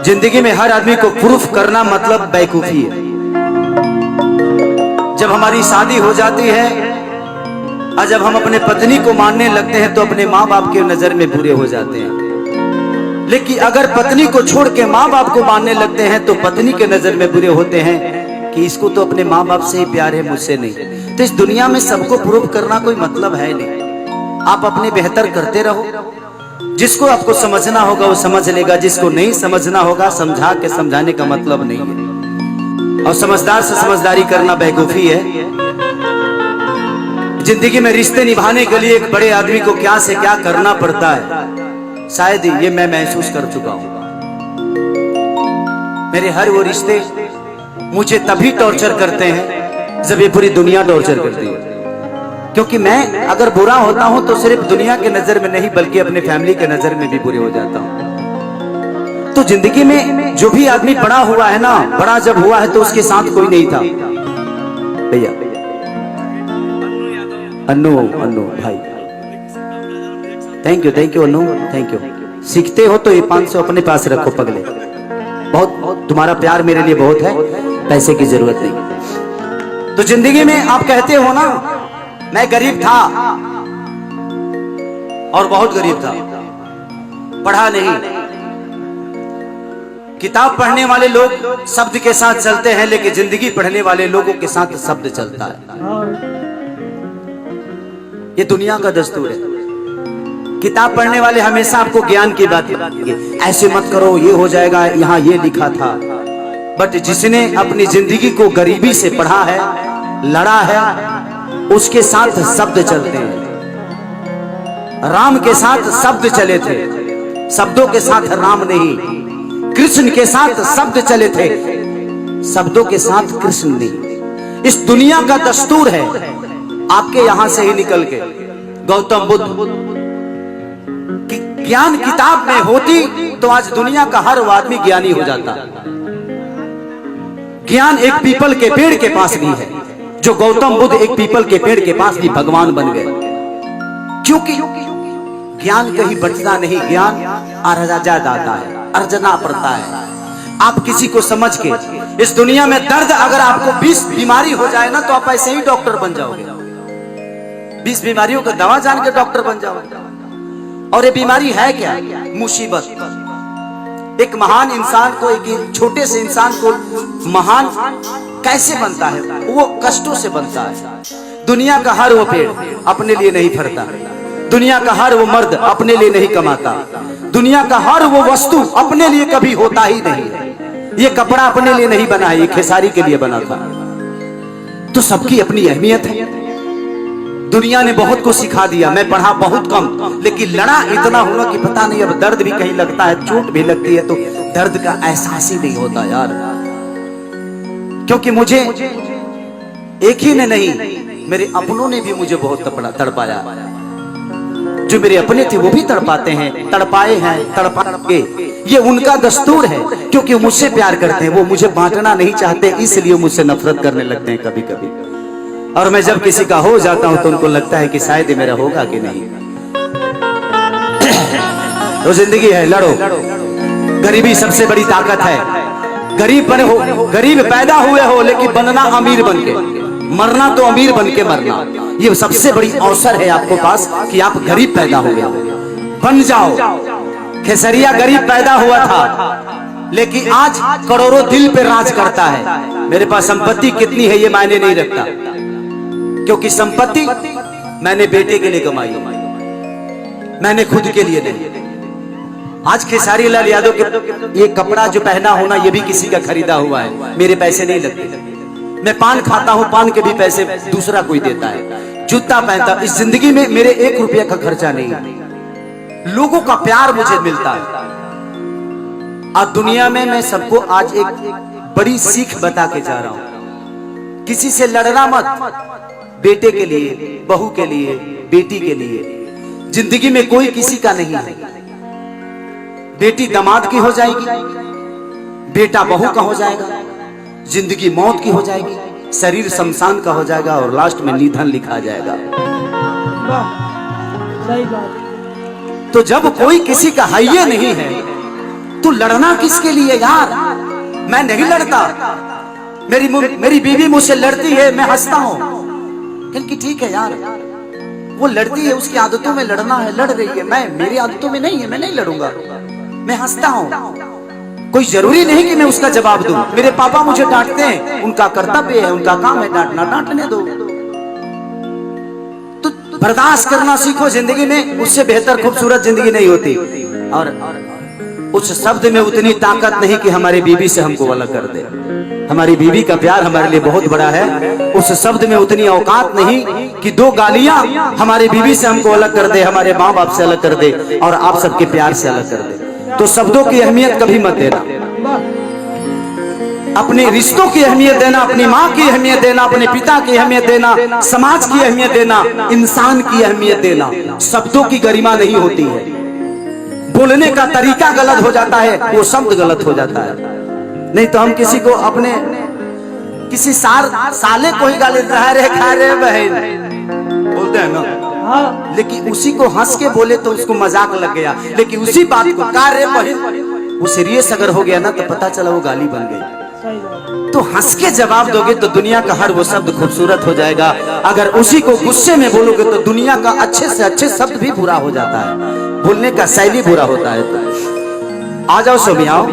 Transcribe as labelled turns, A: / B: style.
A: जिंदगी में हर आदमी को प्रूफ करना मतलब बेवकूफी है। जब हमारी शादी हो जाती है और जब हम अपने पत्नी को मानने लगते हैं तो अपने माँ बाप के नजर में बुरे हो जाते हैं। लेकिन अगर पत्नी को छोड़ के माँ बाप को मानने लगते हैं तो पत्नी के नजर में बुरे होते हैं कि इसको तो अपने माँ बाप से ही प्यार है, मुझसे नहीं। तो इस दुनिया में सबको प्रूफ करना कोई मतलब है नहीं। आप अपने बेहतर करते रहो। जिसको आपको समझना होगा वो समझ लेगा, जिसको नहीं समझना होगा समझा के समझाने का मतलब नहीं है। और समझदार से समझदारी करना बेवकूफी है। जिंदगी में रिश्ते निभाने के लिए एक बड़े आदमी को क्या से क्या करना पड़ता है, शायद ये मैं महसूस कर चुका हूं। मेरे हर वो रिश्ते मुझे तभी टॉर्चर करते हैं जब ये पूरी दुनिया टॉर्चर करती है। क्योंकि मैं अगर बुरा होता हूं तो सिर्फ दुनिया के नजर में नहीं बल्कि अपने फैमिली के नजर में भी बुरे हो जाता हूं। तो जिंदगी में जो भी आदमी बड़ा हुआ है ना, बड़ा जब हुआ है तो उसके साथ कोई नहीं था। भैया अन्नू भाई, thank you Annu, thank you. सीखते हो तो ये 500 अपने पास रखो पगले। बहुत तुम्हारा प्यार मेरे लिए बहुत है, पैसे की जरूरत नहीं। तो जिंदगी में आप कहते हो ना, मैं गरीब था और बहुत गरीब था, पढ़ा नहीं। किताब पढ़ने वाले लोग शब्द के साथ चलते हैं, लेकिन जिंदगी पढ़ने वाले लोगों के साथ शब्द चलता है। ये दुनिया का दस्तूर है। किताब पढ़ने वाले हमेशा आपको ज्ञान की बात बताएंगे, ऐसे मत करो, ये हो जाएगा, यहाँ ये लिखा था। बट जिसने अपनी जिंदगी को गरीबी से पढ़ा है, लड़ा है, उसके साथ शब्द चलते हैं। राम के साथ शब्द चले थे, शब्दों के साथ राम नहीं। कृष्ण के साथ शब्द चले थे, शब्दों के साथ कृष्ण नहीं। इस दुनिया का दस्तूर है। आपके यहां से ही निकल के गौतम बुद्ध की ज्ञान किताब में होती तो आज दुनिया का हर आदमी ज्ञानी हो जाता। ज्ञान एक पीपल के पेड़ के पास भी है, जो गौतम बुद्ध एक पीपल के पेड़ के पास भी भगवान बन गए। क्योंकि ज्ञान कहीं बचता नहीं, ज्ञान अर्जा जाता है, अर्जना पड़ता है। आप किसी को समझ के, इस दुनिया में दर्द अगर आपको 20 बीमारी हो जाए ना तो आप ऐसे ही डॉक्टर बन जाओगे। 20 बीमारियों का दवा जान के डॉक्टर बन जाओगे। और ये बीमारी है क्या? मुसीबत। एक महान इंसान को, एक छोटे से इंसान को महान कैसे बनता है? वो कष्टों से बनता है। दुनिया का हर वो पेड़ अपने लिए नहीं फरता, दुनिया का हर वो मर्द अपने लिए नहीं कमाता, दुनिया का हर वो वस्तु अपने लिए कभी होता ही नहीं। ये कपड़ा अपने लिए नहीं बना है, ये खेसारी के लिए बना था। तो सबकी अपनी अहमियत है। दुनिया ने बहुत कुछ सिखा दिया। मैं पढ़ा बहुत कम, लेकिन लड़ा इतना हुआ कि पता नहीं, अब दर्द भी कहीं लगता है, चोट भी लगती है तो दर्द का एहसास ही नहीं होता यार। क्योंकि मुझे एक ही ने नहीं, मेरे अपनों ने भी मुझे बहुत तड़पाया। जो मेरे अपने थे वो भी तड़पाते हैं, तड़पाए हैं, तड़पाएंगे। ये उनका दस्तूर है, क्योंकि मुझसे प्यार करते हैं। वो मुझे बांटना नहीं चाहते, इसलिए मुझसे नफरत करने लगते हैं कभी कभी। और मैं जब किसी का हो जाता हूं तो उनको लगता है कि शायद ये मेरा होगा कि नहीं। तो जिंदगी है, लड़ो। गरीबी सबसे बड़ी ताकत है। गरीब बने हो, गरीब पैदा हुए हो, लेकिन बनना अमीर बन के, मरना तो अमीर बन के मरना। ये सबसे बड़ी अवसर है आपको पास कि आप गरीब पैदा हुए, बन जाओ। खेसरिया गरीब पैदा हुआ था, लेकिन आज करोड़ों दिल पे राज करता है। मेरे पास संपत्ति कितनी है ये मायने नहीं रखता, क्योंकि संपत्ति मैंने बेटे के लिए कमाई, मैंने खुद के लिए नहीं। आज खेसारी लाल यादव के ये कपड़ा जो पहना होना ये भी किसी का खरीदा हुआ है, मेरे पैसे नहीं लगते। मैं पान खाता हूं, पान के भी पैसे दूसरा कोई देता है। जूता पहनता, इस जिंदगी में मेरे 1 रुपया का खर्चा नहीं। लोगों का प्यार मुझे मिलता है। आज दुनिया में मैं सबको आज एक बड़ी सीख बता के जा रहा हूं, किसी से लड़ना मत। बेटे के लिए, बहू के लिए, बेटी के लिए। जिंदगी में कोई किसी का नहीं है। बेटी दामाद की हो जाएगी, बेटा बहू का हो जाएगा, जिंदगी मौत की हो जाएगी, शरीर शमशान का हो जाएगा और लास्ट में निधन लिखा जाएगा। सही बात। तो जब कोई किसी का है नहीं है तू लड़ना किसके लिए यार? मैं नहीं लड़ता, मेरी बीवी मुझसे लड़ती है, मैं हंसता हूँ। क्योंकि ठीक है यार, वो लड़ती है, उसकी आदतों में लड़ना है, लड़ रही है। मेरी आदतों में नहीं है, मैं नहीं लड़ूंगा, मैं हंसता हूँ। कोई जरूरी नहीं कि मैं उसका जवाब दूं। मेरे पापा मुझे डांटते हैं, उनका कर्तव्य है, उनका काम है डांटना, डांटने दो। तो बर्दाश्त करना सीखो जिंदगी में, उससे बेहतर खूबसूरत जिंदगी नहीं होती। और उस शब्द में उतनी ताकत नहीं कि हमारी बीवी से हमको अलग कर दे। हमारी बीवी का प्यार हमारे लिए बहुत बड़ा है। उस शब्द में उतनी औकात नहीं कि दो गालियां हमारी बीवी से हमको अलग कर दे, हमारे माँ बाप से अलग कर दे और आप सबके प्यार से अलग कर दे। तो शब्दों की अहमियत कभी मत देना, अपने रिश्तों की अहमियत देना, अपनी माँ की अहमियत देना, अपने पिता की अहमियत देना, समाज की अहमियत देना, इंसान की अहमियत देना। शब्दों की गरिमा नहीं होती है, बोलने का तरीका गलत हो जाता है, वो शब्द गलत हो जाता है। नहीं तो हम किसी को अपने किसी साले को ही गाली खा रहे बहन बोलते हैं ना, लेकिन उसी को हंस के बोले तो उसको मजाक लग गया। लेकिन उसी बात को का रे बहन वो सीरियस अगर हो गया ना तो पता चला वो गाली बन गई। तो हंस के जवाब दोगे तो दुनिया का हर वो शब्द खूबसूरत हो जाएगा। अगर उसी को गुस्से में बोलोगे तो दुनिया का अच्छे से अच्छे शब्द भी बुरा हो जाता है, बोलने का शैली बुरा होता है। तो आ जाओ सोमी आओ।